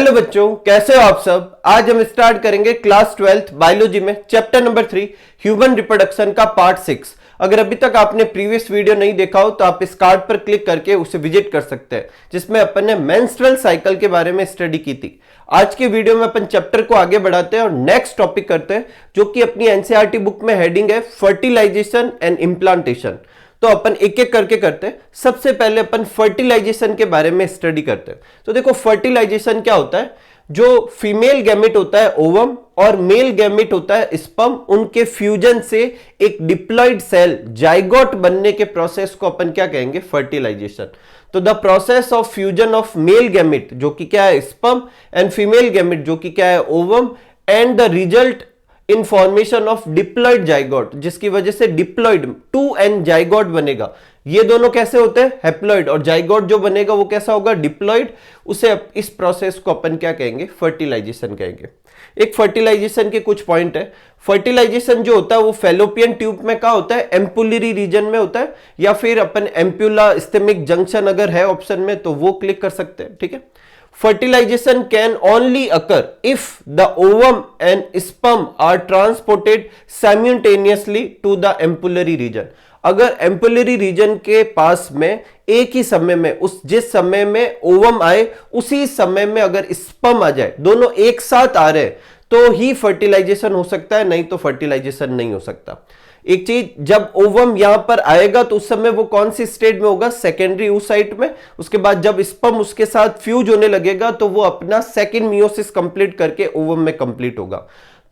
Hello बच्चों, कैसे हो आप सब। आज हम स्टार्ट करेंगे क्लास 12th बायोलॉजी में चैप्टर नंबर 3 ह्यूमन रिप्रोडक्शन का पार्ट 6। अगर अभी तक आपने प्रीवियस वीडियो नहीं देखा हो तो आप इस कार्ड पर क्लिक करके उसे विजिट कर सकते हैं, जिसमें अपन ने मेंस्ट्रुअल साइकिल के बारे में स्टडी की थी। आज के वीडियो में अपन चैप्टर को आगे बढ़ाते हैं और नेक्स्ट टॉपिक करते हैं, जो कि अपनी एनसीईआरटी बुक में हेडिंग है फर्टिलाइजेशन एंड इम्प्लांटेशन। तो अपन एक एक करके करते हैं। सबसे पहले अपन फर्टिलाइजेशन के बारे में स्टडी करते हैं। तो देखो, फर्टिलाइजेशन क्या होता है। जो फीमेल गैमेट होता है ओवम और मेल गैमेट होता है स्पर्म, उनके फ्यूजन से एक डिप्लॉइड सेल जाइगोट बनने के प्रोसेस को अपन क्या कहेंगे, फर्टिलाइजेशन। तो the process of fusion of male gamete, जो कि क्या है स्पर्म, एंड फीमेल गैमेट, जो कि क्या है ovum, and the result in formation of diploid zygote, जिसकी वजह से डिप्लॉइड 2n जाइगोट बनेगा। ये दोनों कैसे होते हैं, हैप्लॉइड, और जाइगोट जो बनेगा वो कैसा होगा, डिप्लॉइड। उसे इस प्रोसेस को अपन क्या कहेंगे, फर्टिलाइजेशन कहेंगे। एक फर्टिलाइजेशन के कुछ पॉइंट है। फर्टिलाइजेशन जो होता है वो फैलोपियन ट्यूब में क्या होता है, एम्पुलरी रीजन में होता है, या फिर अपन एम्पुला स्टेमिक जंक्शन अगर है ऑप्शन में तो वो क्लिक कर सकते हैं। ठीक है। Fertilization can only occur if the ovum and sperm are transported simultaneously to the ampullary region। अगर एम्पुलरी रीजन के पास में एक ही समय में, जिस समय में ओवम आए उसी समय में अगर स्पर्म आ जाए, दोनों एक साथ आ रहे तो ही फर्टिलाइजेशन हो सकता है, नहीं तो फर्टिलाइजेशन नहीं हो सकता। एक चीज, जब ओवम यहां पर आएगा तो उस समय वो कौन सी स्टेट में होगा, सेकेंडरी oocyte में। उसके बाद जब स्पर्म उसके साथ फ्यूज होने लगेगा तो वो अपना सेकेंड मियोसिस कंप्लीट करके ओवम में कंप्लीट होगा।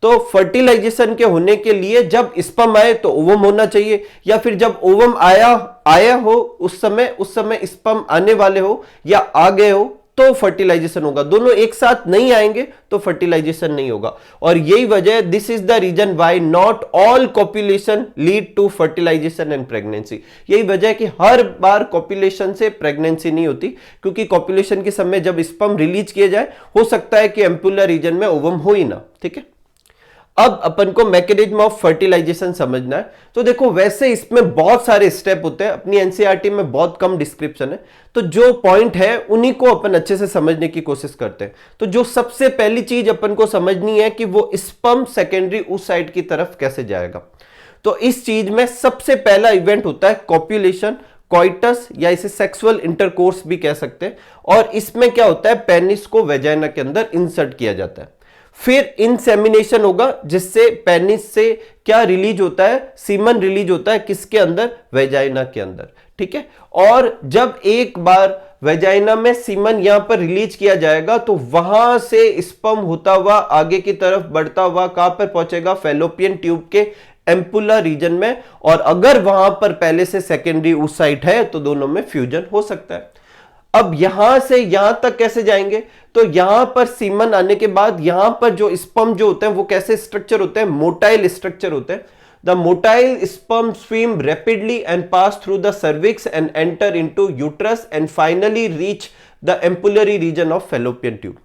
तो फर्टिलाइजेशन के होने के लिए जब स्पर्म आए तो ओवम होना चाहिए, या फिर जब ओवम आया हो उस समय स्पर्म आने वाले हो या आ गए हो तो फर्टिलाइजेशन होगा। दोनों एक साथ नहीं आएंगे तो फर्टिलाइजेशन नहीं होगा। और यही वजह, this is the reason why not all copulation lead to fertilization and pregnancy. यही वजह है कि हर बार कॉपुलेशन से प्रेगनेंसी नहीं होती, क्योंकि कॉपुलेशन के समय जब स्पर्म रिलीज किया जाए हो सकता है कि एम्पुलर रीजन में ओवम हो ही ना। ठीक है। अब अपन को मैकेनिज्म ऑफ फर्टिलाइजेशन समझना है। तो देखो, वैसे इसमें बहुत सारे स्टेप होते हैं, अपनी एनसीईआरटी में बहुत कम डिस्क्रिप्शन है, तो जो पॉइंट है उन्हीं को अपन अच्छे से समझने की कोशिश करते हैं। तो जो सबसे पहली चीज अपन को समझनी है कि वो स्पर्म सेकेंडरी oocyte की तरफ कैसे जाएगा। तो इस चीज में सबसे पहला इवेंट होता है कॉप्यूलेशन, कोइटस, या इसे सेक्सुअल इंटरकोर्स भी कह सकते हैं। और इसमें क्या होता है, पेनिस को वेजाइना के अंदर इंसर्ट किया जाता है। फिर इंसेमिनेशन होगा, जिससे पेनिस से क्या रिलीज होता है, सीमन रिलीज होता है, किसके अंदर, वेजाइना के अंदर। ठीक है। और जब एक बार वेजाइना में सीमन यहां पर रिलीज किया जाएगा तो वहां से स्पर्म होता हुआ आगे की तरफ बढ़ता हुआ कहां पर पहुंचेगा, फैलोपियन ट्यूब के एम्पुला रीजन में। और अगर वहां पर पहले से सेकेंडरी oocyte है तो दोनों में फ्यूजन हो सकता है। अब यहां से यहां तक कैसे जाएंगे, तो यहां पर सीमन आने के बाद यहां पर जो स्पर्म जो होते हैं वो कैसे स्ट्रक्चर होते हैं, मोटाइल स्ट्रक्चर होते हैं। The motile sperm swim rapidly and pass through the cervix and enter into uterus and finally reach the ampullary region of fallopian tube.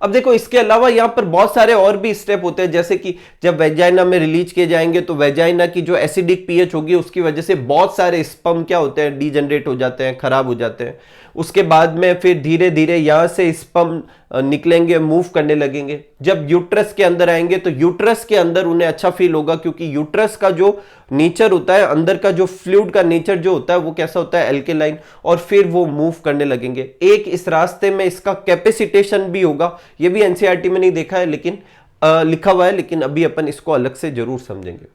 अब देखो, इसके अलावा यहां पर बहुत सारे और भी स्टेप होते हैं, जैसे कि जब वेजाइना में रिलीज किए जाएंगे तो वेजाइना की जो एसिडिक पीएच होगी उसकी वजह से बहुत सारे स्पर्म क्या होते हैं, डीजनरेट हो जाते हैं, खराब हो जाते हैं। उसके बाद में फिर धीरे धीरे यहां से स्पर्म निकलेंगे, मूव करने लगेंगे। जब यूट्रस के अंदर आएंगे तो यूट्रस के अंदर उन्हें अच्छा फील होगा, क्योंकि यूट्रस का जो नेचर होता है, अंदर का जो फ्लूइड का नेचर जो होता है वो कैसा होता है, एल्केलाइन। और फिर वो मूव करने लगेंगे। एक इस रास्ते में इसका कैपेसिटेशन भी होगा, ये भी एनसीईआरटी में नहीं देखा है लेकिन लिखा हुआ है, लेकिन अभी अपन इसको अलग से जरूर समझेंगे।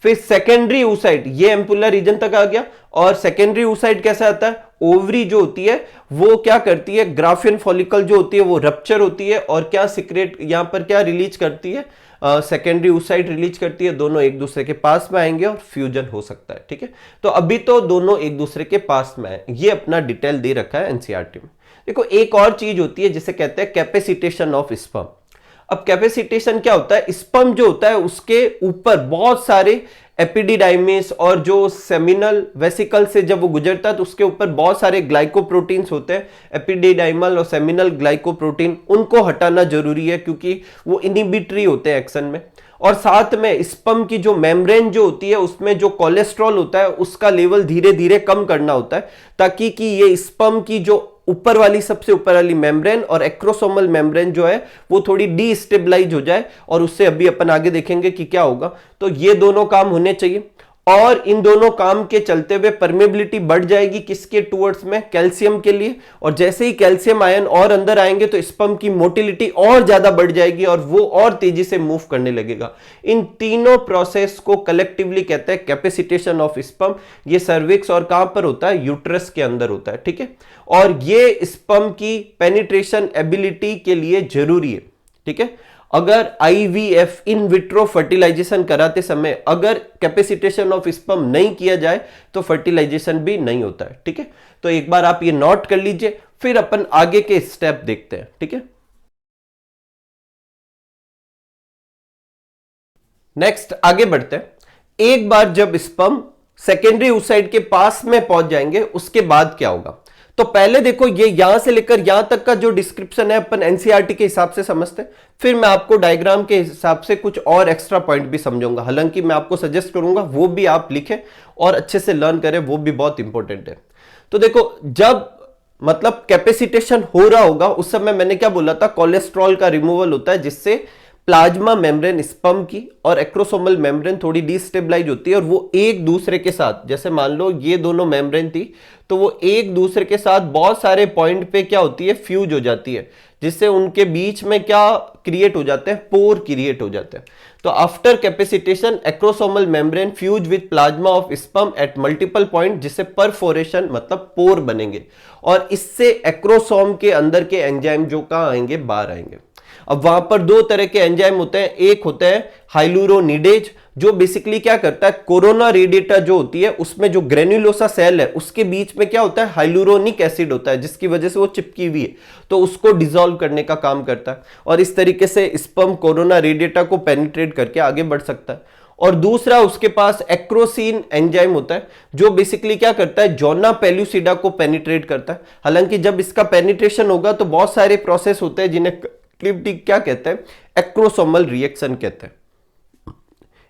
फिर सेकेंडरी oocyte, ये एम्पुलर रीजन तक आ गया। और सेकेंडरी oocyte कैसा आता है, ओवरी जो होती है वो क्या करती है, ग्राफियन फॉलिकल जो होती है वो रप्चर होती है और क्या सिक्रेट यहां पर क्या रिलीज करती है, सेकेंडरी oocyte रिलीज करती है। दोनों एक दूसरे के पास में आएंगे और फ्यूजन हो सकता है। ठीक है। तो अभी तो दोनों एक दूसरे के पास में आए, ये अपना डिटेल दे रखा है एनसीईआरटी में। देखो, एक और चीज होती है जिसे कहते हैं कैपेसिटेशन ऑफ स्पर्म। अब कैपेसिटेशन क्या होता है, स्पर्म जो होता है उसके ऊपर बहुत सारे एपिडिडाइमिस और जो सेमिनल वेसिकल से जब वो गुजरता है तो उसके ऊपर बहुत सारे ग्लाइकोप्रोटीन्स होते हैं, एपिडिडाइमल और सेमिनल ग्लाइकोप्रोटीन। उनको हटाना जरूरी है क्योंकि वो इनहिबिटरी होते हैं एक्शन में। और साथ में स्पर्म की जो मेम्ब्रेन जो होती है उसमें जो कोलेस्ट्रॉल होता है उसका लेवल धीरे धीरे कम करना होता है, ताकि कि ये स्पर्म की जो ऊपर वाली सबसे ऊपर वाली मेम्ब्रेन और एक्रोसोमल मेम्ब्रेन जो है वो थोड़ी डीस्टेबलाइज हो जाए, और उससे अभी अपन आगे देखेंगे कि क्या होगा। तो ये दोनों काम होने चाहिए, और इन दोनों काम के चलते हुए परमेबिलिटी बढ़ जाएगी किसके टूवर्ड्स में, कैल्शियम के लिए। और जैसे ही कैल्शियम आयन और अंदर आएंगे तो स्पर्म की मोटिलिटी और ज्यादा बढ़ जाएगी और वो और तेजी से मूव करने लगेगा। इन तीनों प्रोसेस को कलेक्टिवली कहते हैं कैपेसिटेशन ऑफ स्पर्म। ये सर्विक्स और कहां पर होता है, यूट्रस के अंदर होता है, ठीक है। और ये स्पर्म की पेनिट्रेशन एबिलिटी के लिए जरूरी है, ठीक है। अगर आईवीएफ इन विट्रो फर्टिलाइजेशन कराते समय अगर कैपेसिटेशन ऑफ स्पर्म नहीं किया जाए तो फर्टिलाइजेशन भी नहीं होता है, ठीक है। तो एक बार आप ये नोट कर लीजिए, फिर अपन आगे के स्टेप देखते हैं, ठीक है। नेक्स्ट आगे बढ़ते हैं। एक बार जब स्पर्म सेकेंडरी oocyte के पास में पहुंच जाएंगे उसके बाद क्या होगा। तो पहले देखो ये यहां से लेकर यहां तक का जो डिस्क्रिप्शन है अपन एनसीईआरटी के हिसाब से समझते हैं, फिर मैं आपको डायग्राम के हिसाब से कुछ और एक्स्ट्रा पॉइंट भी समझाऊंगा। हालांकि मैं आपको सजेस्ट करूंगा वो भी आप लिखें और अच्छे से लर्न करें, वो भी बहुत इंपॉर्टेंट है। तो देखो जब मतलब कैपेसिटेशन हो रहा होगा उस समय मैंने क्या बोला था, कोलेस्ट्रॉल का रिमूवल होता है जिससे प्लाज्मा मेम्ब्रेन स्पर्म की और एक्रोसोमल मेम्ब्रेन थोड़ी डिस्टेबलाइज होती है, और वो एक दूसरे के साथ, जैसे मान लो ये दोनों मेम्ब्रेन थी तो वो एक दूसरे के साथ बहुत सारे पॉइंट पे क्या होती है, फ्यूज हो जाती है, जिससे उनके बीच में क्या क्रिएट हो जाते हैं, पोर क्रिएट हो जाते हैं। तो after capacitation acrosomal membrane fuse with plasma of sperm at multiple point, जिससे परफोरेशन मतलब पोर बनेंगे, और इससे एक्रोसोम के अंदर के एंजाइम जो कहां आएंगे, बाहर आएंगे। अब वहां पर दो तरह के एंजाइम होते हैं, एक होता है हाइलुरोनिडेज जो बेसिकली क्या करता है, कोरोना रेडिएटा जो होती है उसमें जो ग्रेन्युलोसा सेल है उसके बीच में क्या होता है, हाइलुरोनिक एसिड होता है, जिसकी वजह से वो चिपकी हुई है, तो उसको डिसॉल्व करने का काम करता है, और इस तरीके से स्पर्म कोरोना रेडिएटा को पेनिट्रेट करके आगे बढ़ सकता है। और दूसरा उसके पास एक्रोसिन एंजाइम होता है जो बेसिकली क्या करता है, जोना पेल्यूसिडा को पेनिट्रेट करता है। हालांकि जब इसका पेनिट्रेशन होगा तो बहुत सारे प्रोसेस होते हैं जिन्हें क्लिप्टिक क्या कहते हैं, एक्रोसोमल रिएक्शन कहते हैं।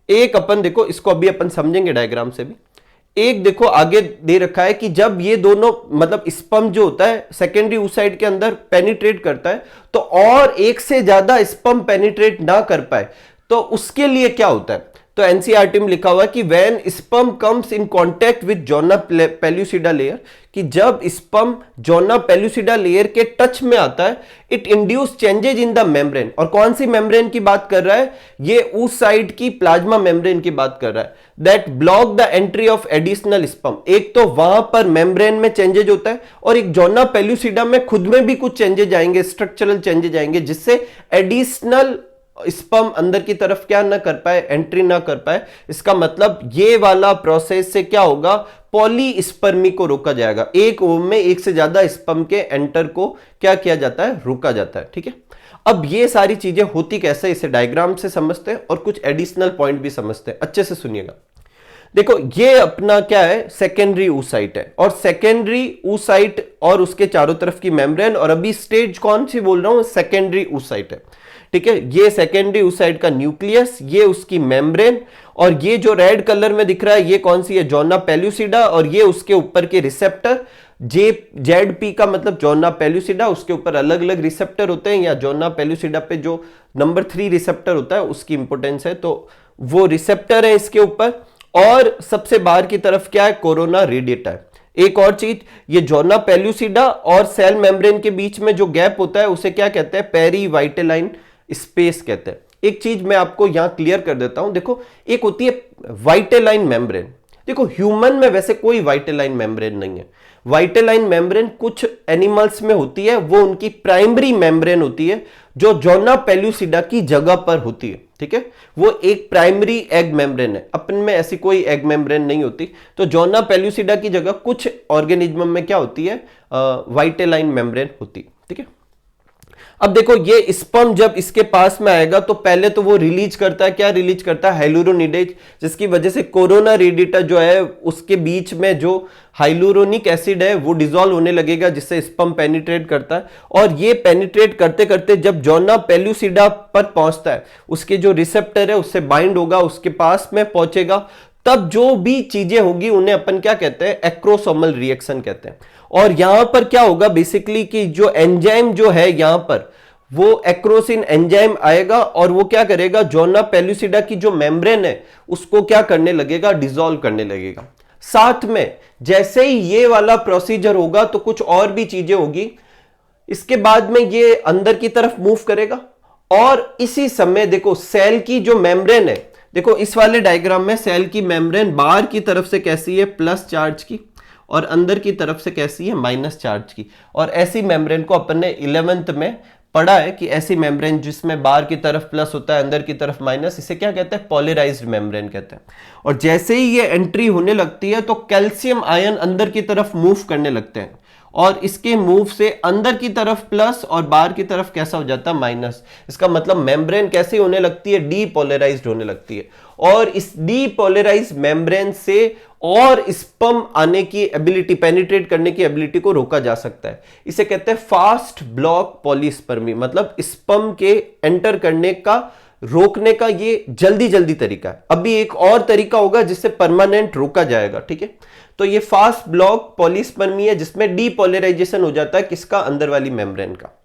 एक अपन देखो इसको अभी अपन समझेंगे डायग्राम से भी। एक देखो आगे दे रखा है कि जब ये दोनों मतलब स्पर्म जो होता है सेकेंडरी oocyte के अंदर पेनिट्रेट करता है तो और एक से ज्यादा स्पर्म पेनिट्रेट ना कर पाए तो उसके लिए क्या होता है। तो एनसीईआरटी में लिखा हुआ है कि when sperm comes in contact with zona pellucida layer, कि जब स्पर्म जोना पेल्यूसिडा लेयर के टच में आता है it induce changes in the membrane. और कौन सी मेम्ब्रेन की बात कर रहा है, ये oocyte की प्लाज्मा मेम्ब्रेन की बात कर रहा है, that block the entry of additional sperm. एक तो वहां पर मेम्ब्रेन में चेंजेज होता है और एक जोना पेल्यूसिडा में खुद में भी कुछ चेंजेज आएंगे, स्ट्रक्चरल चेंजेज आएंगे, जिससे एडिशनल स्पर्म अंदर की तरफ क्या ना कर पाए, एंट्री ना कर पाए। इसका मतलब ये वाला प्रोसेस से क्या होगा, पॉलीस्पर्मी को रोका जाएगा, एक ओवम में एक से ज्यादा स्पर्म के एंटर को क्या किया जाता है, रोका जाता है, ठीक है। अब ये सारी चीजें होती कैसे, इसे डायग्राम से समझते हैं और कुछ एडिशनल पॉइंट भी समझते हैं, अच्छे से सुनिएगा। देखो ये अपना क्या है, सेकेंडरी oocyte है, और सेकेंडरी oocyte और उसके चारों तरफ की मेम्ब्रेन, और अभी स्टेज कौन सी बोल रहा हूं, सेकेंडरी oocyte है, ठीक है। ये सेकेंडरी oocyte का न्यूक्लियस, ये उसकी मेम्ब्रेन, और ये जो रेड कलर में दिख रहा है ये कौन सी है, जोना पेल्यूसिडा, और ये उसके ऊपर के रिसेप्टर जेड-पी का मतलब जोना पेल्यूसिडा, उसके ऊपर अलग अलग रिसेप्टर होते हैं, या जोना पेल्यूसिडा पे जो नंबर 3 रिसेप्टर होता है उसकी इंपोर्टेंस है, तो वो रिसेप्टर है इसके ऊपर। और सबसे बाहर की तरफ क्या है, कोरोना रेडिएटा है। एक और चीज, ये जोना पेल्यूसिडा और सेल मेम्ब्रेन के बीच में जो गैप होता है उसे क्या कहते हैं, पेरीवाइटेलाइन स्पेस कहते हैं। एक चीज मैं आपको यहां क्लियर कर देता हूं, देखो एक होती है वाइटेलाइन मेम्ब्रेन, देखो ह्यूमन में वैसे कोई वाइटेलाइन मेम्ब्रेन नहीं है। वाइटेलाइन मेम्ब्रेन कुछ एनिमल्स में होती है, वो उनकी प्राइमरी मेम्ब्रेन होती है जो जोना पेल्यूसिडा की जगह पर होती है, ठीक है। वो एक प्राइमरी एग मेम्ब्रेन है, अपन में ऐसी कोई एग मेम्ब्रेन नहीं होती। तो जोना पेल्यूसिडा की जगह कुछ ऑर्गेनिज्म में क्या होती है, वाइटेलाइन मेम्ब्रेन होती है, ठीक है। अब देखो ये स्पर्म जब इसके पास में आएगा तो पहले तो वो रिलीज करता है, क्या रिलीज करता है, हाइलुरोनिडेज, जिसकी वजह से कोरोना रेडिएटा जो है उसके बीच में जो हाइलुरोनिक एसिड है वो डिसॉल्व होने लगेगा, जिससे स्पर्म पेनिट्रेट करता है। और ये पेनिट्रेट करते करते जब जोना पेल्यूसिडा पर पहुंचता है, उसके जो रिसेप्टर है उससे बाइंड होगा, उसके पास में पहुंचेगा, तब जो भी चीजें होगी उन्हें अपन क्या कहते हैं, एक्रोसोमल रिएक्शन कहते हैं। और यहां पर क्या होगा बेसिकली कि जो एंजाइम जो है यहां पर वो एक्रोसिन एंजाइम आएगा और वो क्या करेगा, जोना पेलुसिडा की जो मेम्ब्रेन है उसको क्या करने लगेगा, डिसॉल्व करने लगेगा। साथ में जैसे ही ये वाला प्रोसीजर होगा तो कुछ और भी चीजें होगी, इसके बाद में ये अंदर की तरफ मूव करेगा और इसी समय देखो सेल की जो मेम्ब्रेन है, देखो इस वाले डायग्राम में सेल की मेम्ब्रेन बाहर की तरफ से कैसी है, प्लस चार्ज की, और अंदर की तरफ से कैसी है, माइनस चार्ज की। और ऐसी मेम्ब्रेन को अपन ने 11th में पढ़ा है कि ऐसी मेम्ब्रेन जिसमें बाहर की तरफ प्लस होता है अंदर की तरफ माइनस, इसे क्या कहते हैं, पोलराइज्ड मेम्ब्रेन कहते हैं। और जैसे ही ये एंट्री होने लगती है तो कैल्शियम आयन अंदर की तरफ मूव करने लगते हैं और इसके मूव से अंदर की तरफ प्लस और बाहर की तरफ कैसा हो जाता है, माइनस। इसका मतलब मेम्ब्रेन कैसे होने लगती है, डीपोलराइज्ड होने लगती है। और इस डीपोलराइज्ड मेम्ब्रेन से और स्पर्म आने की एबिलिटी, पेनिट्रेट करने की एबिलिटी को रोका जा सकता है। इसे कहते हैं फास्ट ब्लॉक पॉलीस्पर्मी, मतलब स्पर्म के एंटर करने का, रोकने का ये जल्दी जल्दी तरीका है। अभी एक और तरीका होगा जिससे परमानेंट रोका जाएगा, ठीक है। तो ये फास्ट ब्लॉक पॉलीस्पर्मी है जिसमें डीपोलराइजेशन हो जाता है किसका, अंदर वाली मेम्ब्रेन का।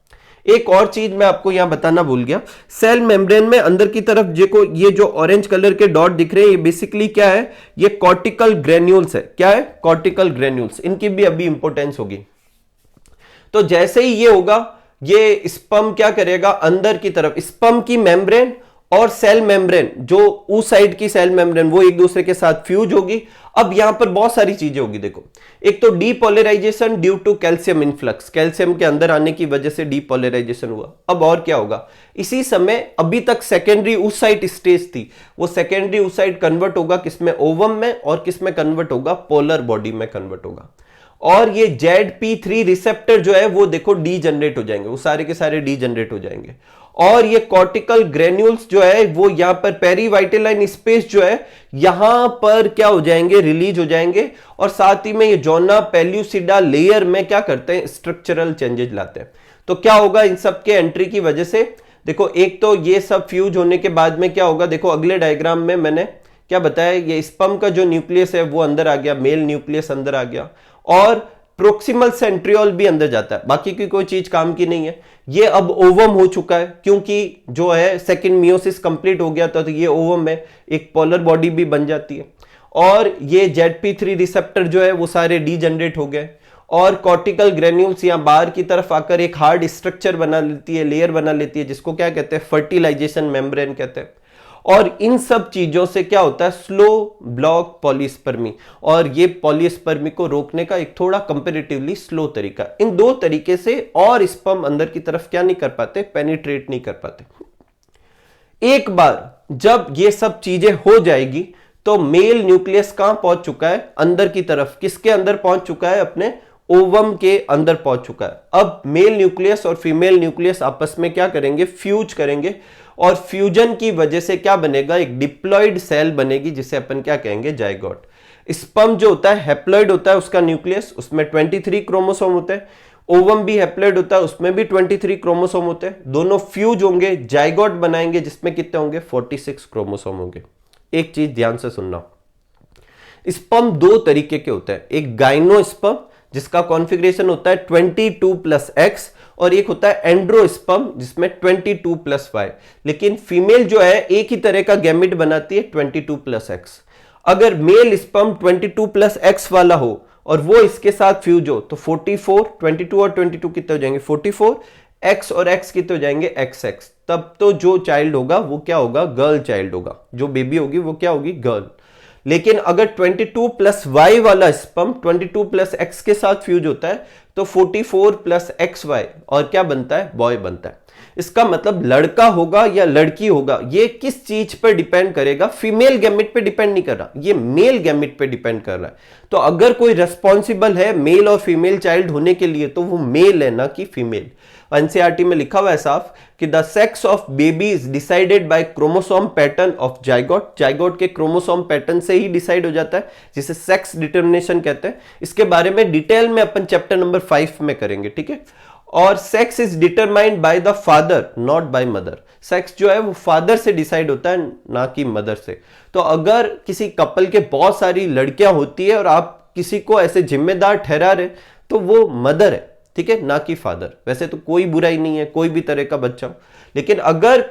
एक और चीज मैं आपको यहां बताना भूल गया, सेल मेम्ब्रेन में अंदर की तरफ देखो ये जो ऑरेंज कलर के डॉट दिख रहे हैं ये बेसिकली क्या है, ये कॉर्टिकल ग्रेन्यूल्स है। क्या है, कॉर्टिकल ग्रेन्यूल्स। इनकी भी अभी इंपॉर्टेंस होगी। तो जैसे ही ये होगा, ये स्पर्म क्या करेगा, अंदर की तरफ स्पर्म की मेम्ब्रेन और सेल मेम्ब्रेन, जो उस साइड की सेल मेम्ब्रेन, वो एक दूसरे के साथ फ्यूज होगी। अब यहां पर बहुत सारी चीजें होगी, देखो एक तो depolarization due to calcium influx, calcium के अंदर आने की वजह से डीपोलराइजेशन हुआ। अब और क्या होगा, इसी समय अभी तक सेकेंडरी उस साइड स्टेज थी, वो सेकेंडरी उस साइड कन्वर्ट होगा किसमें, ओवम में, और किसमें कन्वर्ट होगा, पोलर बॉडी में कन्वर्ट होगा। और ये ZP3 रिसेप्टर जो है वो देखो डी जनरेट हो जाएंगे, वो सारे के सारे डी जनरेट हो जाएंगे। और ये कॉर्टिकल ग्रेन्यूल्स जो है वो यहां पर पेरीवाइटेलाइन स्पेस जो है यहां पर क्या हो जाएंगे, रिलीज हो जाएंगे। और साथ ही में ये जोना पेल्यूसिडा लेयर में क्या करते हैं, स्ट्रक्चरल चेंजेस लाते हैं। तो क्या होगा इन सब के एंट्री की वजह से, देखो एक तो ये सब फ्यूज होने के बाद में क्या होगा, देखो अगले डायग्राम में मैंने क्या बताया, ये स्पर्म का जो न्यूक्लियस है वो अंदर आ गया, मेल न्यूक्लियस अंदर आ गया, और प्रोक्सिमल सेंट्रियोल भी अंदर जाता है, बाकी की कोई चीज काम की नहीं है। ये अब ओवम हो चुका है क्योंकि जो है सेकंड मियोसिस कंप्लीट हो गया था, तो ये ओवम में एक पोलर बॉडी भी बन जाती है। और ये ZP3 रिसेप्टर जो है वो सारे डी जनरेट हो गए, और कॉर्टिकल ग्रेन्यूल्स यहां बाहर की तरफ आकर एक हार्ड स्ट्रक्चर बना लेती है, लेयर बना लेती है, जिसको क्या कहते हैं, फर्टिलाइजेशन मेम्ब्रेन कहते हैं। और इन सब चीजों से क्या होता है, स्लो ब्लॉक पॉलीस्पर्मी। और ये पॉलीस्पर्मी को रोकने का एक थोड़ा कंपैरेटिवली स्लो तरीका। इन दो तरीके से और स्पर्म अंदर की तरफ क्या नहीं कर पाते, पेनिट्रेट नहीं कर पाते। एक बार जब ये सब चीजें हो जाएगी तो मेल न्यूक्लियस कहां पहुंच चुका है, अंदर की तरफ, किसके अंदर पहुंच चुका है, अपने ओवम के अंदर पहुंच चुका है। अब मेल न्यूक्लियस और फीमेल न्यूक्लियस आपस में क्या करेंगे, फ्यूज करेंगे, और फ्यूजन की वजह से क्या बनेगा, एक डिप्लॉइड सेल बनेगी जिसे अपन क्या कहेंगे, जाइगोट। स्पर्म जो होता है हैप्लॉइड होता है, उसका न्यूक्लियस, उसमें 23 क्रोमोसोम होते हैं। ओवम भी हैप्लॉइड होता है, उसमें भी 23 क्रोमोसोम होते हैं। दोनों फ्यूज होंगे, जाइगोट बनाएंगे, जिसमें कितने होंगे, 46 क्रोमोसोम होंगे। एक चीज ध्यान से सुनना, स्पर्म दो तरीके के होते हैं, एक गाइनोस्पर्म जिसका कॉन्फ़िगरेशन होता है 22+X, और एक होता है एंड्रोस्पर्म जिसमें 22+Y। लेकिन फीमेल जो है एक ही तरह का गैमेट बनाती है 22+X। अगर मेल स्पर्म 22+X वाला हो और वो इसके साथ फ्यूज हो तो 44, 22 और 22 कितने हो जाएंगे, 44, X और X कितने हो जाएंगे, XX। तब तो जो चाइल्ड होगा वो क्या होगा, गर्ल चाइल्ड होगा, जो बेबी होगी वो क्या होगी, गर्ल। लेकिन अगर 22+Y वाला स्पर्म 22+X के साथ फ्यूज होता है तो 44+XY और क्या बनता है, बॉय बनता है। इसका मतलब लड़का होगा या लड़की होगा, ये किस चीज पर डिपेंड करेगा, फीमेल गैमेट पे डिपेंड नहीं कर रहा, ये मेल गैमेट पे डिपेंड कर रहा है। तो अगर कोई रेस्पॉन्सिबल है मेल और फीमेल चाइल्ड होने के लिए तो वो मेल है, ना कि फीमेल। एनसीईआरटी में लिखा हुआ है साफ कि the sex of baby is decided by chromosome pattern of zygote. Zygote के क्रोमोसोम पैटर्न से ही डिसाइड हो जाता है, जिसे सेक्स डिटर्मिनेशन कहते हैं। इसके बारे में डिटेल में अपन चैप्टर नंबर 5 में करेंगे, ठीक है। और sex is determined by the father not by mother. Sex जो है वो फादर से डिसाइड होता है, ना कि मदर से। तो अगर किसी कपल के बहुत सारी लड़कियां होती है और आप किसी को ऐसे जिम्मेदार ठहरा रहे, तो वो मदर है, ठीक है, ना कि फादर। वैसे तो कोई बुराई नहीं है, कोई भी तरह का बच्चा हो, लेकिन अगर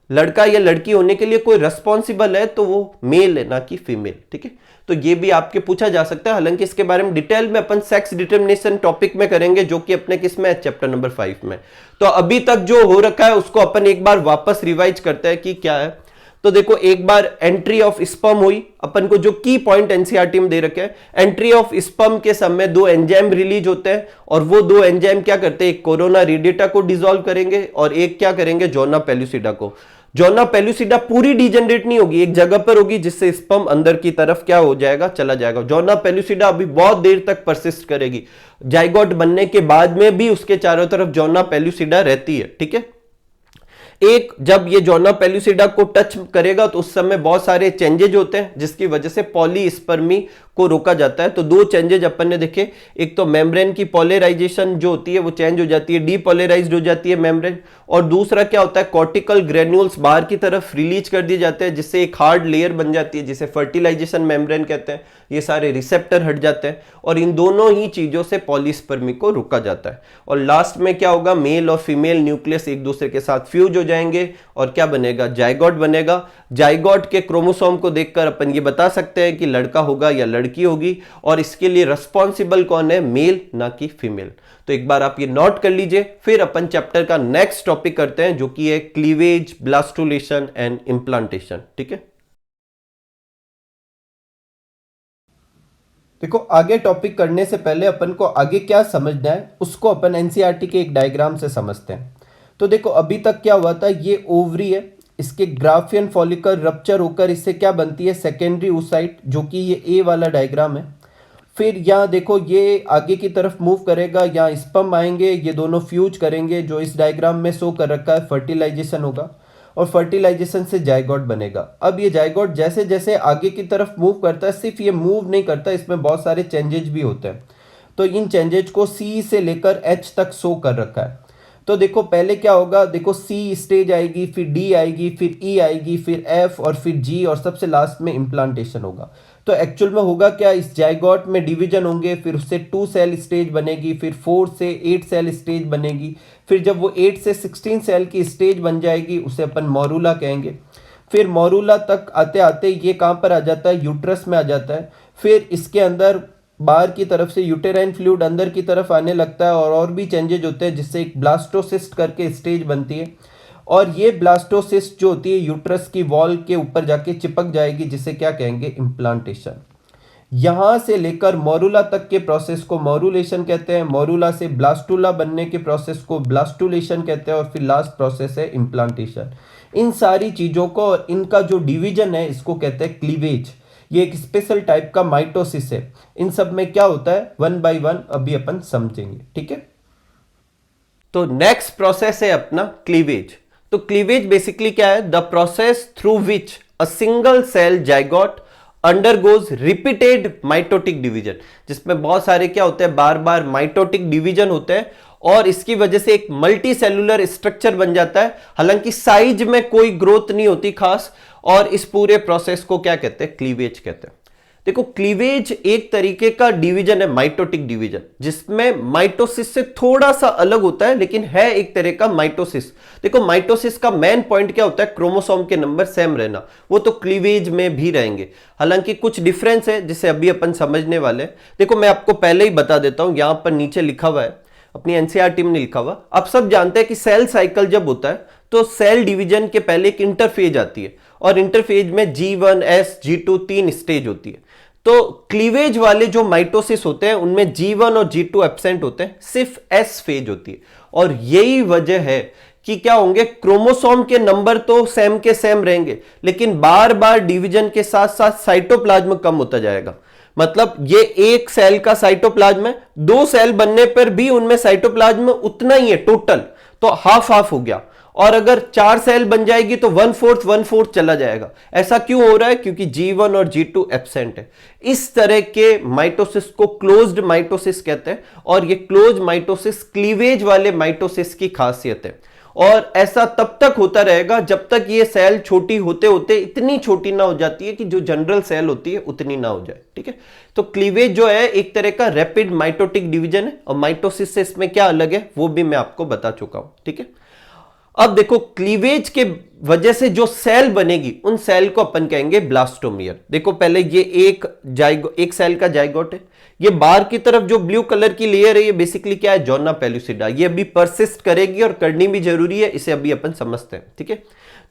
लड़का या लड़की होने के लिए कोई रिस्पॉन्सिबल है तो वो मेल है, ना कि फीमेल, ठीक है। तो ये भी आपके पूछा जा सकता है। हालांकि इसके बारे में डिटेल में अपन सेक्स डिटर्मिनेशन टॉपिक में करेंगे, जो कि अपने किस में है, चैप्टर नंबर 5 में। तो अभी तक जो हो रखा है उसको अपन एक बार वापस रिवाइज करते हैं कि क्या है। तो देखो, एक बार एंट्री ऑफ स्पर्म हुई, अपन को जो की पॉइंट एनसीईआरटी में दे रखे हैं, एंट्री ऑफ स्पर्म के समय 2 एंजाइम रिलीज होते हैं, और वो 2 एंजाइम क्या करते हैं, एक कोरोना रेडिएटा को डिसॉल्व करेंगे और एक क्या करेंगे, जोना पेलुसिडा को। जोना पेलुसिडा पूरी डिजेनरेट नहीं होगी, एक जगह पर होगी, जिससे स्पर्म अंदर की तरफ क्या हो जाएगा, चला जाएगा। जोना पेलुसिडा अभी बहुत देर तक परसिस्ट करेगी, जाइगोट बनने के बाद में भी उसके चारों तरफ जोना पेलुसिडा रहती है, ठीक है। एक जब ये जोना पेलुसिडा को टच करेगा तो उस समय बहुत सारे चेंजेज होते हैं, जिसकी वजह से पॉलीस्पर्मी को रोका जाता है। तो 2 चेंजेज अपन ने देखे, एक तो मेम्ब्रेन की पोलराइजेशन जो होती है वो चेंज हो जाती है, डीपोलराइज्ड हो जाती है मेम्ब्रेन, और दूसरा क्या होता है, कॉर्टिकल ग्रेन्यूल्स बाहर की तरफ रिलीज कर दिए जाते हैं, जिससे एक हार्ड लेयर बन जाती है, जिसे फर्टिलाइजेशन मेम्ब्रेन कहते हैं। ये सारे रिसेप्टर हट जाते हैं और इन दोनों ही चीजों से पॉलीस्पर्मी को रोका जाता है। और लास्ट में क्या होगा, मेल और फीमेल न्यूक्लियस एक दूसरे के साथ फ्यूज हो जाएंगे और क्या बनेगा, जाइगोट बनेगा। जाइगोट के क्रोमोसोम को देखकर अपन ये बता सकते हैं कि लड़का होगा या लड़की होगी, और इसके लिए रिस्पॉन्सिबल कौन है, मेल, ना कि फीमेल। तो एक बार आप ये नोट कर लीजिए। फिर अपन चैप्टर का नेक्स्ट टॉपिक करते हैं, जो कि है क्लीवेज, ब्लास्टुलेशन एंड इम्प्लांटेशन, ठीक है। देखो, आगे टॉपिक करने से पहले अपन को आगे क्या समझना है उसको अपन एनसीईआरटी के एक डायग्राम से समझते हैं। तो देखो, अभी तक क्या हुआ था, ये ओवरी है, इसके ग्राफियन फॉलिकल रप्चर होकर इससे क्या बनती है, सेकेंडरी oocyte, जो कि ये ए वाला डायग्राम है। फिर यहाँ देखो, ये आगे की तरफ मूव करेगा, यहाँ स्पर्म आएंगे, ये दोनों फ्यूज करेंगे, जो इस डायग्राम में शो कर रखा है, फर्टिलाइजेशन होगा, और फर्टिलाइजेशन से जाइगोट बनेगा। अब ये जाइगोट जैसे जैसे आगे की तरफ मूव करता है, सिर्फ ये मूव नहीं करता, इसमें बहुत सारे चेंजेज भी होते हैं। तो इन चेंजेज को सी से लेकर एच तक शो कर रखा है। तो देखो, पहले क्या होगा, देखो सी स्टेज आएगी, फिर डी आएगी, फिर ई आएगी, फिर एफ, और फिर जी, और सबसे लास्ट में इम्प्लांटेशन होगा। तो एक्चुअल में होगा क्या, इस जाइगोट में डिवीजन होंगे, फिर उससे 2 सेल स्टेज बनेगी, फिर 4 से 8 सेल स्टेज बनेगी, फिर जब वो 8 से 16 सेल की स्टेज बन जाएगी उसे अपन मोरूला कहेंगे। फिर मोरूला तक आते आते ये कहाँ पर आ जाता है, यूट्रस में आ जाता है। फिर इसके अंदर बाहर की तरफ से यूटेराइन फ्लूइड अंदर की तरफ आने लगता है, और भी चेंजेज होते हैं, जिससे एक ब्लास्टोसिस्ट करके स्टेज बनती है, और ये ब्लास्टोसिस्ट जो होती है यूट्रस की वॉल के ऊपर जाके चिपक जाएगी, जिसे क्या कहेंगे, इम्प्लांटेशन। यहाँ से लेकर मोरूला तक के प्रोसेस को मोरूलेशन कहते हैं, मोरूला से ब्लास्टुला बनने के प्रोसेस को ब्लास्टुलेशन कहते हैं, और फिर लास्ट प्रोसेस है इम्प्लांटेशन। इन सारी चीज़ों को और इनका जो डिवीजन है इसको कहते हैं क्लीवेज। ये एक स्पेशल टाइप का माइटोसिस है। इन सब में क्या होता है, 1 by 1 अभी अपन समझेंगे, ठीक है। तो नेक्स्ट प्रोसेस है अपना क्लीवेज। तो क्लीवेज बेसिकली क्या है, the process through which a single cell zygote undergoes repeated mitotic division, जिसमें बहुत सारे क्या होते हैं, बार बार माइटोटिक डिवीजन होते हैं, और इसकी वजह से एक मल्टी सेलुलर स्ट्रक्चर बन जाता है। हालांकि साइज में कोई ग्रोथ नहीं होती खास, और इस पूरे प्रोसेस को क्या कहते हैं, क्लीवेज कहते हैं। देखो, क्लीवेज एक तरीके का डिवीजन है, माइटोटिक डिवीजन, जिसमें माइटोसिस से थोड़ा सा अलग होता है, लेकिन है एक तरह का माइटोसिस। देखो, माइटोसिस का मेन पॉइंट क्या होता है, क्रोमोसोम के नंबर सेम रहना, वो तो क्लीवेज में भी रहेंगे। हालांकि कुछ डिफरेंस है जिसे अभी अपन समझने वाले हैं। देखो, मैं आपको पहले ही बता देता हूं, यहां पर नीचे लिखा हुआ है, अपनी एनसीईआरटी में लिखा हुआ, आप सब जानते हैं कि सेल साइकिल जब होता है तो सेल डिवीजन के पहले एक इंटरफेज आती है, और इंटरफेज में G1, S, G2 3 स्टेज होती है। तो क्लीवेज वाले जो माइटोसिस होते हैं उनमें G1 और G2 एब्सेंट होते हैं, सिर्फ S फेज होती है। और यही वजह है कि क्या होंगे, क्रोमोसोम के नंबर तो सेम के सेम रहेंगे, लेकिन बार बार डिवीजन के साथ साथ साइटोप्लाज्म कम होता जाएगा। मतलब ये एक सेल का साइटोप्लाज्म है, 2 सेल बनने पर भी उनमें साइटोप्लाज्म उतना ही है टोटल, तो हाफ हाफ हो गया। और अगर 4 सेल बन जाएगी तो 1/4 चला जाएगा। ऐसा क्यों हो रहा है? क्योंकि G1 और G2 एब्सेंट है। इस तरह के माइटोसिस को क्लोज्ड माइटोसिस कहते हैं और ये क्लोज माइटोसिस क्लीवेज वाले माइटोसिस की खासियत है। और ऐसा तब तक होता रहेगा जब तक ये सेल छोटी होते होते इतनी छोटी ना हो जाती है कि जो जनरल सेल होती है उतनी ना हो जाए। ठीक है, तो क्लीवेज जो है एक तरह का रैपिड माइटोटिक डिवीजन है और माइटोसिस से इसमें क्या अलग है वो भी मैं आपको बता चुका हूं। ठीक है, अब देखो क्लीवेज के वजह से जो सेल बनेगी उन सेल को अपन कहेंगे ब्लास्टोमियर। देखो पहले ये एक सेल का जाइगोट है। ये बाहर की तरफ जो ब्लू कलर की लेयर है ये बेसिकली क्या है? जॉर्ना पेलुसिडा। ये अभी परसिस्ट करेगी और करनी भी जरूरी है, इसे अभी अपन समझते हैं। ठीक है,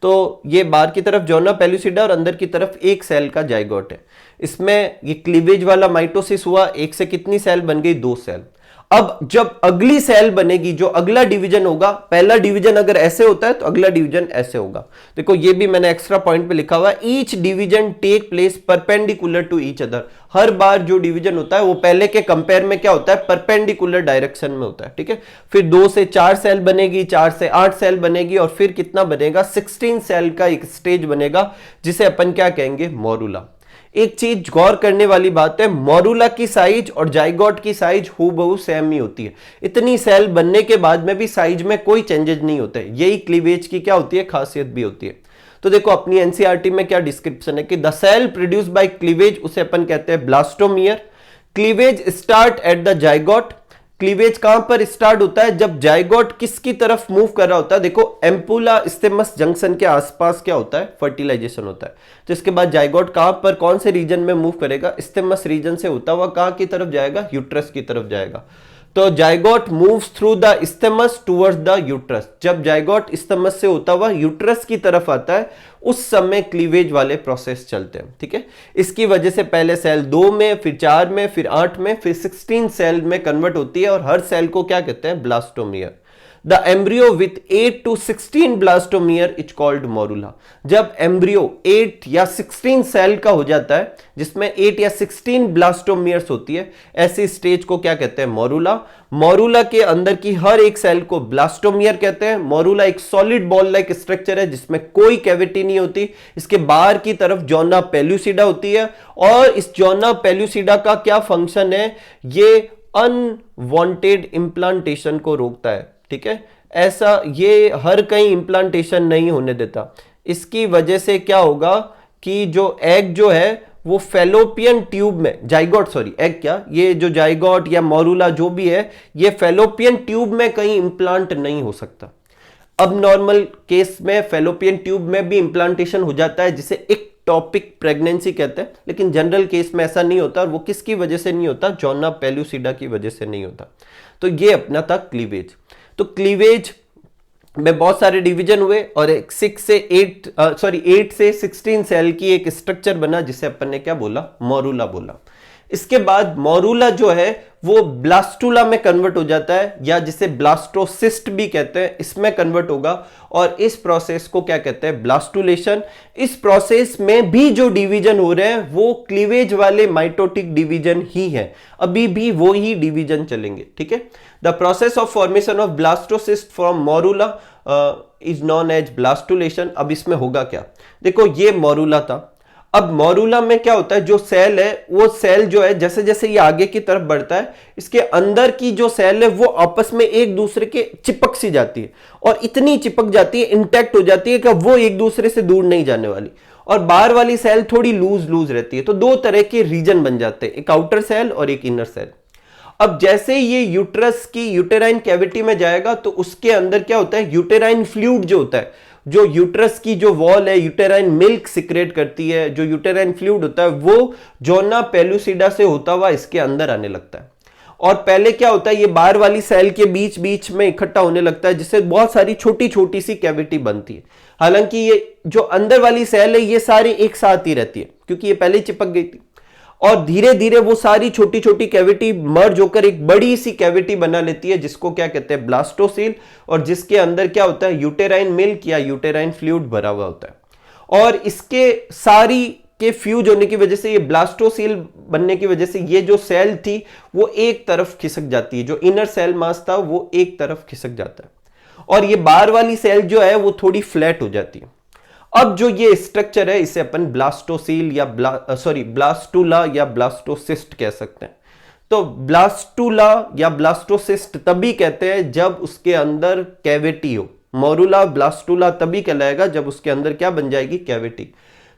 तो ये बाहर की तरफ जॉर्ना पेलुसिडा और अंदर की तरफ एक सेल का जाइगोट है। इसमें ये क्लीवेज वाला माइटोसिस हुआ, एक से कितनी सेल बन गई? 2 सेल। अब जब अगली सेल बनेगी, जो अगला डिवीजन होगा, पहला डिवीजन अगर ऐसे होता है तो अगला डिवीजन ऐसे होगा। देखो ये भी मैंने एक्स्ट्रा पॉइंट पे लिखा हुआ है, each division take place perpendicular to each other. हर बार जो डिवीजन होता है वो पहले के कंपेयर में क्या होता है? परपेंडिकुलर डायरेक्शन में होता है। ठीक है, फिर 2 से 4 सेल बनेगी, 4 से 8 सेल बनेगी और फिर कितना बनेगा? 16 सेल का एक स्टेज बनेगा जिसे अपन क्या कहेंगे? मोरूला। एक चीज गौर करने वाली बात है, मोरूला की साइज और जाइगोट की साइज हूबहू सेम ही होती है। इतनी सेल बनने के बाद में भी साइज में कोई चेंजेस नहीं होते। यही क्लीवेज की क्या होती है? खासियत भी होती है। तो देखो अपनी एनसीईआरटी में क्या डिस्क्रिप्शन है कि the cell produced by cleavage, उसे अपन कहते हैं blastomere. Cleavage start at the zygote. Cleavage कहां पर स्टार्ट होता है? जब जाइगोट किसकी तरफ मूव कर रहा होता है? देखो एम्पुला स्टेमस जंक्शन के आसपास क्या होता है? फर्टिलाइजेशन होता है। तो इसके बाद जाइगोट कहां पर, कौन से रीजन में मूव करेगा? स्टेमस रीजन से होता हुआ कहां की तरफ जाएगा? यूट्रस की तरफ जाएगा। तो zygote moves through the stems towards the uterus. जब जाइगोट स्टेमस से होता हुआ यूट्रस की तरफ आता है उस समय क्लीवेज वाले प्रोसेस चलते हैं। ठीक है, इसकी वजह से पहले सेल 2 में, फिर 4 में, फिर 8 में, फिर 16 सेल में कन्वर्ट होती है और हर सेल को क्या कहते हैं? Blastomere. The embryo with 8 to 16 blastomere is called morula. जब एम्ब्रियो 8 या 16 सेल का हो जाता है जिसमें 8 या 16 ब्लास्टोमियर्स होती है, ऐसी स्टेज को क्या कहते हैं? मोरूला। मोरूला के अंदर की हर एक सेल को ब्लास्टोमियर कहते हैं। मोरूला एक सॉलिड बॉल लाइक स्ट्रक्चर है जिसमें कोई कैविटी नहीं होती। इसके बाहर की तरफ जॉर्ना पेलुसिडा होती है और इस जॉर्ना पेलुसिडा का क्या फंक्शन है? ये अनवांटेड इंप्लांटेशन को रोकता है। ठीक है, ऐसा ये हर कहीं इंप्लांटेशन नहीं होने देता। इसकी वजह से क्या होगा कि जो एग जो है वो फेलोपियन ट्यूब में, जाइगोट सॉरी एग क्या, ये जो जाइगोट या मोरूला जो भी है ये फेलोपियन ट्यूब में कहीं इंप्लांट नहीं हो सकता। अब नॉर्मल केस में फेलोपियन ट्यूब में भी इंप्लांटेशन हो जाता है जिसे एक्टोपिक प्रेगनेंसी कहते हैं, लेकिन जनरल केस में ऐसा नहीं होता। और वो किसकी वजह से नहीं होता? जॉर्ना पेलुसिडा की वजह से नहीं होता। तो ये अपना था क्लीवेज। तो क्लीवेज में बहुत सारे डिवीजन हुए और 8 से 16 सेल की एक स्ट्रक्चर बना जिसे अपन ने क्या बोला? मोरूला बोला। इसके बाद मोरूला जो है वो ब्लास्टुला में कन्वर्ट हो जाता है या जिसे ब्लास्टोसिस्ट भी कहते हैं, इसमें कन्वर्ट होगा और इस प्रोसेस को क्या कहते हैं? ब्लास्टुलेशन। इस प्रोसेस में भी जो डिवीजन हो रहे हैं वो क्लीवेज वाले माइटोटिक डिवीजन ही है, अभी भी वो ही डिवीजन चलेंगे। ठीक है, the process of formation of blastocyst from morula is known as blastulation. अब इसमें होगा क्या? देखो ये मोरूला था। अब मोरूला में क्या होता है? जो सेल है वो सेल जो है जैसे जैसे ये आगे की तरफ बढ़ता है इसके अंदर की जो सेल है वो आपस में एक दूसरे के चिपक सी जाती है और इतनी चिपक जाती है, इंटैक्ट हो जाती है कि वो एक दूसरे से दूर नहीं जाने वाली। और बाहर वाली सेल थोड़ी लूज रहती है। तो 2 तरह के रीजन बन जाते हैं, एक आउटर सेल और एक इनर सेल। अब जैसे ये यूट्रस की यूटेराइन कैविटी में जाएगा तो उसके अंदर क्या होता है? यूटेराइन फ्लूइड जो होता है, जो यूट्रस की जो वॉल है यूटेराइन मिल्क सिक्रेट करती है, जो यूटेराइन फ्लूइड होता है वो जॉर्ना पेलुसिडा से होता हुआ इसके अंदर आने लगता है। और पहले क्या होता है? ये बाहर वाली सेल के बीच बीच में इकट्ठा होने लगता है जिससे बहुत सारी छोटी छोटी सी कैविटी बनती है। हालांकि ये जो अंदर वाली सेल है ये सारी एक साथ ही रहती है क्योंकि ये पहले चिपक गई थी और धीरे धीरे वो सारी छोटी छोटी कैविटी मर्ज होकर एक बड़ी सी कैविटी बना लेती है जिसको क्या कहते हैं? ब्लास्टोसील। और जिसके अंदर क्या होता है? यूटेराइन मिल्क या यूटेराइन फ्लूइड भरा हुआ होता है। और इसके सारी के फ्यूज होने की वजह से, ये ब्लास्टोसील बनने की वजह से ये जो सेल थी वो एक तरफ खिसक जाती है, जो इनर सेल मास था वो एक तरफ खिसक जाता है। और ये बाहर वाली सेल जो है वो थोड़ी फ्लैट हो जाती है। अब जो ये स्ट्रक्चर है इसे अपन ब्लास्टोसील या ब्लास्टूला या ब्लास्टोसिस्ट कह सकते हैं। तो ब्लास्टूला या ब्लास्टोसिस्ट तभी कहते हैं जब उसके अंदर कैविटी हो। मोरूला ब्लास्टूला तभी कहलाएगा जब उसके अंदर क्या बन जाएगी, कैविटी।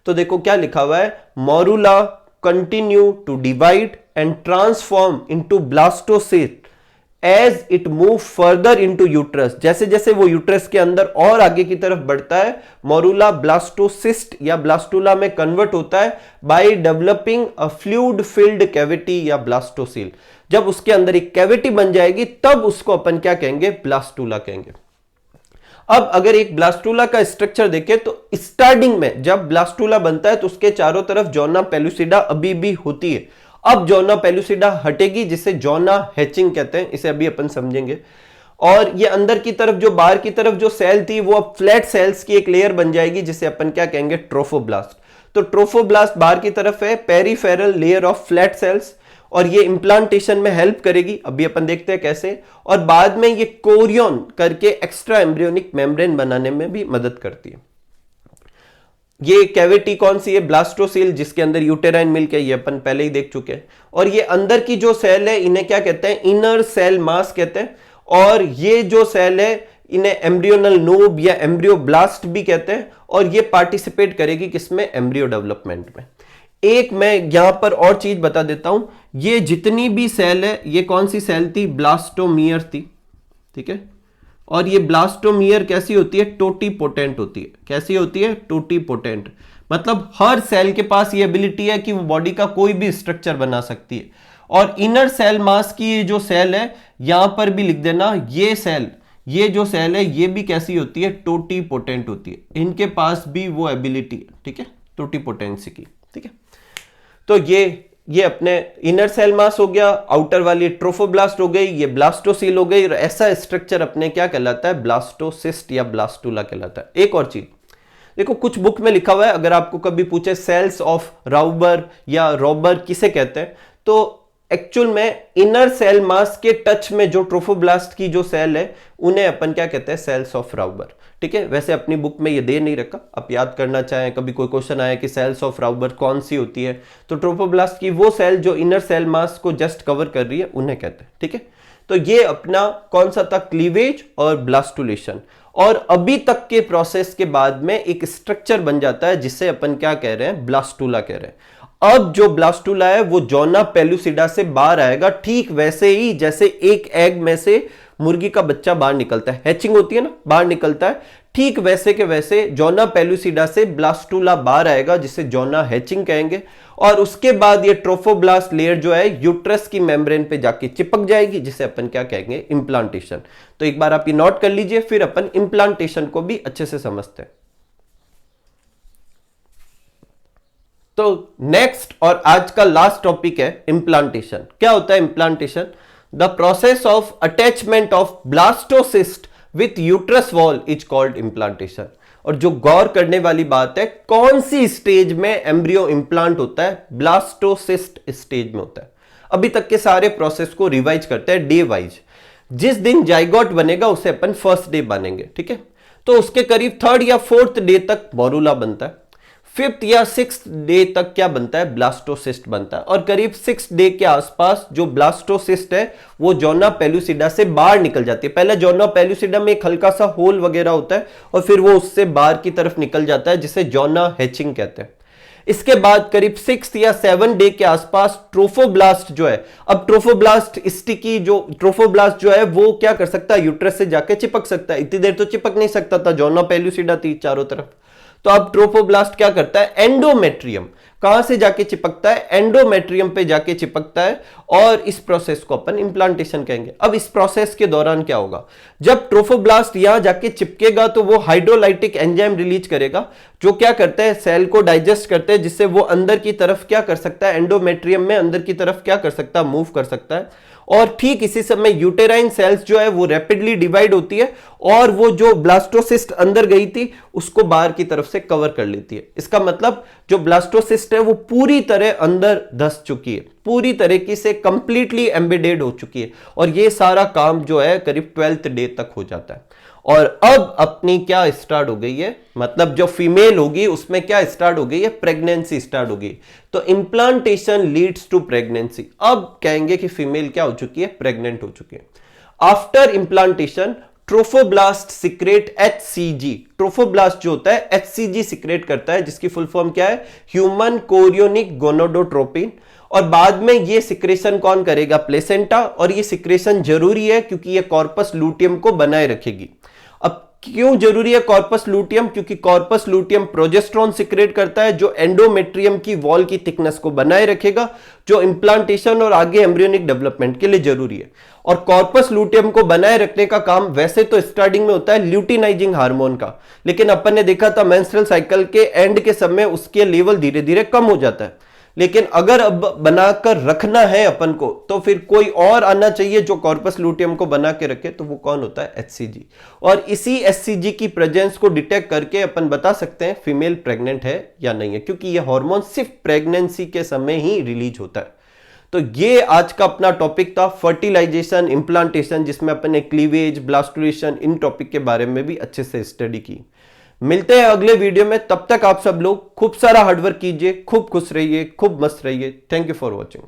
तो देखो क्या लिखा हुआ है, morula continue to divide and transform into blastocyst as it move further into uterus. जैसे जैसे वो यूट्रस के अंदर और आगे की तरफ बढ़ता है, मोरूला ब्लास्टोसिस्ट या ब्लास्टूला में कन्वर्ट होता है by developing a fluid filled cavity या ब्लास्टोसील। जब उसके अंदर एक कैविटी बन जाएगी तब उसको अपन क्या कहेंगे, ब्लास्टूला कहेंगे। अब अगर एक ब्लास्टूला का स्ट्रक्चर देखें तो स्टार्टिंग में जब ब्लास्टूला बनता है तो उसके चारों तरफ जोना पेलुसिडा अभी भी होती है। अब जोना पेलुसिडा हटेगी जिसे जोना हैचिंग कहते हैं, इसे अभी अपन समझेंगे। और ये अंदर की तरफ जो बाहर की तरफ जो सेल थी वो अब फ्लैट सेल्स की एक लेयर बन जाएगी जिसे अपन क्या कहेंगे, ट्रोफोब्लास्ट। तो ट्रोफोब्लास्ट बाहर की तरफ है, peripheral layer of flat sales, और ये इंप्लांटेशन में हेल्प करेगी। अभी अपन देखते हैं कैसे। और बाद में ये कोरियन करके एक्स्ट्रा एम्ब्रियोनिक मेम्ब्रेन बनाने में भी मदद करती है। ये कैविटी कौन सी है, ब्लास्टोसील, जिसके अंदर यूटेराइन मिल्क है, ये अपन पहले ही देख चुके हैं। और ये अंदर की जो सेल है इन्हें क्या कहते हैं, इनर सेल मास कहते हैं। और ये जो सेल है इन्हें एम्ब्रियोनल नोब या एम्ब्रियोब्लास्ट भी कहते हैं। और ये पार्टिसिपेट करेगी किसमें, एम्ब्रियो डेवलपमेंट में। एक मैं यहां पर और चीज बता देता हूं, ये जितनी भी सेल है, ये कौन सी सेल थी, ब्लास्टोमियर थी, ठीक है। और ये ब्लास्टोमियर कैसी होती है, टोटीपोटेंट होती है। कैसी होती है, टोटीपोटेंट। मतलब हर सेल के पास ये एबिलिटी है कि वो बॉडी का कोई भी स्ट्रक्चर बना सकती है। और इनर सेल मास की ये जो सेल है, यहां पर भी लिख देना, ये सेल, ये जो सेल है ये भी कैसी होती है, टोटीपोटेंट होती है। इनके पास भी वो एबिलिटी है, ठीक है, टोटीपोटेंसी की, ठीक है। तो ये अपने इनर सेल मास हो गया, आउटर वाली ट्रोफोब्लास्ट हो गई, ये ब्लास्टोसील हो गई। और ऐसा स्ट्रक्चर अपने क्या कहलाता है, ब्लास्टोसिस्ट या ब्लास्टूला कहलाता है। एक और चीज देखो, कुछ बुक में लिखा हुआ है, अगर आपको कभी पूछे सेल्स ऑफ राउबर या रॉबर किसे कहते हैं, तो एक्चुअल में इनर सेल मास के टच में जो ट्रोफोब्लास्ट की जो सेल है उन्हें अपन क्या कहते हैं, सेल्स ऑफ राउबर, ठीक है। वैसे अपनी बुक में ये दे नहीं रखा, आप याद करना चाहें, कभी कोई क्वेश्चन आए कि सेल्स ऑफ राउबर कौन सी होती है, तो ट्रोफोब्लास्ट की वो सेल जो इनर सेल मास को जस्ट कवर कर रही है उन्हें कहते हैं, ठीक है। तो ये अपना कौन सा था, क्लीवेज और ब्लास्टुलेशन। और अभी तक के प्रोसेस के बाद में एक स्ट्रक्चर बन जाता है जिसे अपन क्या कह रहे हैं, ब्लास्टूला कह रहे हैं। अब जो ब्लास्टूला है वो जोना पेलुसिडा से बाहर आएगा, ठीक वैसे ही जैसे एक एग में से मुर्गी का बच्चा बाहर निकलता है, हैचिंग होती है ना, बाहर निकलता है, ठीक वैसे के वैसे जोना पेलुसिडा से ब्लास्टूला बाहर आएगा जिसे जोना हैचिंग कहेंगे। और उसके बाद ये ट्रोफोब्लास्ट लेयर जो है यूट्रस की मेम्ब्रेन पे जाके चिपक जाएगी जिसे अपन क्या कहेंगे, इंप्लांटेशन। तो एक बार आप ये नोट कर लीजिए, फिर अपन इंप्लांटेशन को भी अच्छे से समझते हैं। तो नेक्स्ट और आज का लास्ट टॉपिक है इंप्लांटेशन। क्या होता है implantation, the process of attachment of blastocyst with uterus wall is called implantation. और जो गौर करने वाली बात है, कौन सी स्टेज में एम्ब्रियो इंप्लांट होता है, ब्लास्टोसिस्ट स्टेज में होता है। अभी तक के सारे प्रोसेस को रिवाइज करते हैं डे वाइज। जिस दिन जाइगोट बनेगा उसे अपन फर्स्ट डे मानेंगे, ठीक है। तो उसके करीब 3rd या 4th डे तक मोरूला बनता है, 5th या 6th डे तक क्या बनता है, ब्लास्टोसिस्ट बनता है। और करीब 6th डे के आसपास जो ब्लास्टोसिस्ट है वो जोना पेलुसिडा से बाहर निकल जाती है। पहले जोना पेलुसिडा में एक हल्का सा होल वगैरह होता है और फिर वो उससे बाहर की तरफ निकल जाता है जिसे जोना हैचिंग कहते हैं। इसके बाद करीब 6th या 7th डे के आसपास ट्रोफोब्लास्ट जो है, अब ट्रोफोब्लास्ट स्टिकी जो ट्रोफोब्लास्ट जो है वो क्या कर सकता है, यूट्रस से जाके चिपक सकता है। इतनी देर तो चिपक नहीं सकता था, जोना पेलुसिडा थी चारों तरफ। तो अब ट्रोफोब्लास्ट क्या करता है, एंडोमेट्रियम, कहां से जाके चिपकता है, एंडोमेट्रियम पे जाके चिपकता है। और इस प्रोसेस को अपन इंप्लांटेशन कहेंगे। अब इस प्रोसेस के दौरान क्या होगा, जब ट्रोफोब्लास्ट यहां जाके चिपकेगा तो वो हाइड्रोलाइटिक एंजाइम रिलीज करेगा जो क्या करता है, सेल को डाइजेस्ट करते हैं, जिससे वो अंदर की तरफ क्या कर सकता है, एंडोमेट्रियम में अंदर की तरफ क्या कर सकता है, मूव कर सकता है। और ठीक इसी समय यूटेराइन सेल्स जो है वो रैपिडली डिवाइड होती है और वो जो ब्लास्टोसिस्ट अंदर गई थी उसको बाहर की तरफ से कवर कर लेती है। इसका मतलब जो ब्लास्टोसिस्ट है वो पूरी तरह अंदर धस चुकी है, पूरी तरीके से कंप्लीटली एम्बेडेड हो चुकी है। और ये सारा काम जो है करीब 12th डे तक हो जाता है। और अब अपनी क्या स्टार्ट हो गई है, मतलब जो फीमेल होगी उसमें क्या स्टार्ट हो गई है, प्रेगनेंसी स्टार्ट हो गई। तो इंप्लांटेशन लीड्स टू प्रेगनेंसी। अब कहेंगे कि फीमेल क्या हो चुकी है, प्रेग्नेंट हो चुकी है। After implantation trophoblast secrete HCG। Trophoblast जो होता है HCG सिक्रेट करता है, जिसकी फुल फॉर्म क्या है, ह्यूमन कोरियोनिक गोनोडोट्रोपिन। और बाद में ये सिक्रेशन कौन करेगा, प्लेसेंटा। और ये सिक्रेशन जरूरी है क्योंकि ये कॉर्पस लूटियम को बनाए रखेगी। अब क्यों जरूरी है कॉर्पस लूटियम, क्योंकि कॉर्पस लूटियम प्रोजेस्टेरोन सिक्रेट करता है जो एंडोमेट्रियम की वॉल की थिकनेस को बनाए रखेगा, जो इंप्लांटेशन और आगे एम्ब्रियोनिक डेवलपमेंट के लिए जरूरी है। और कॉर्पस लूटियम को बनाए रखने का काम वैसे तो स्टार्टिंग में होता है ल्यूटिनाइजिंग हार्मोन का, लेकिन अपन ने देखा था मेंस्ट्रुअल साइकिल के एंड के समय उसके लेवल धीरे धीरे कम हो जाता है। लेकिन अगर अब बनाकर रखना है अपन को तो फिर कोई और आना चाहिए जो कॉर्पस लूटियम को बना के रखे, तो वो कौन होता है, HCG। और इसी HCG की प्रेजेंस को डिटेक्ट करके अपन बता सकते हैं फीमेल प्रेग्नेंट है या नहीं है, क्योंकि ये हार्मोन सिर्फ प्रेगनेंसी के समय ही रिलीज होता है। तो ये आज का अपना टॉपिक था, फर्टिलाइजेशन, इंप्लांटेशन, जिसमें अपन ने क्लीवेज, ब्लास्टुलेशन, इन टॉपिक के बारे में भी अच्छे से स्टडी की। मिलते हैं अगले वीडियो में, तब तक आप सब लोग खूब सारा हार्डवर्क कीजिए, खूब खुश रहिए, खूब मस्त रहिए। Thank you for watching.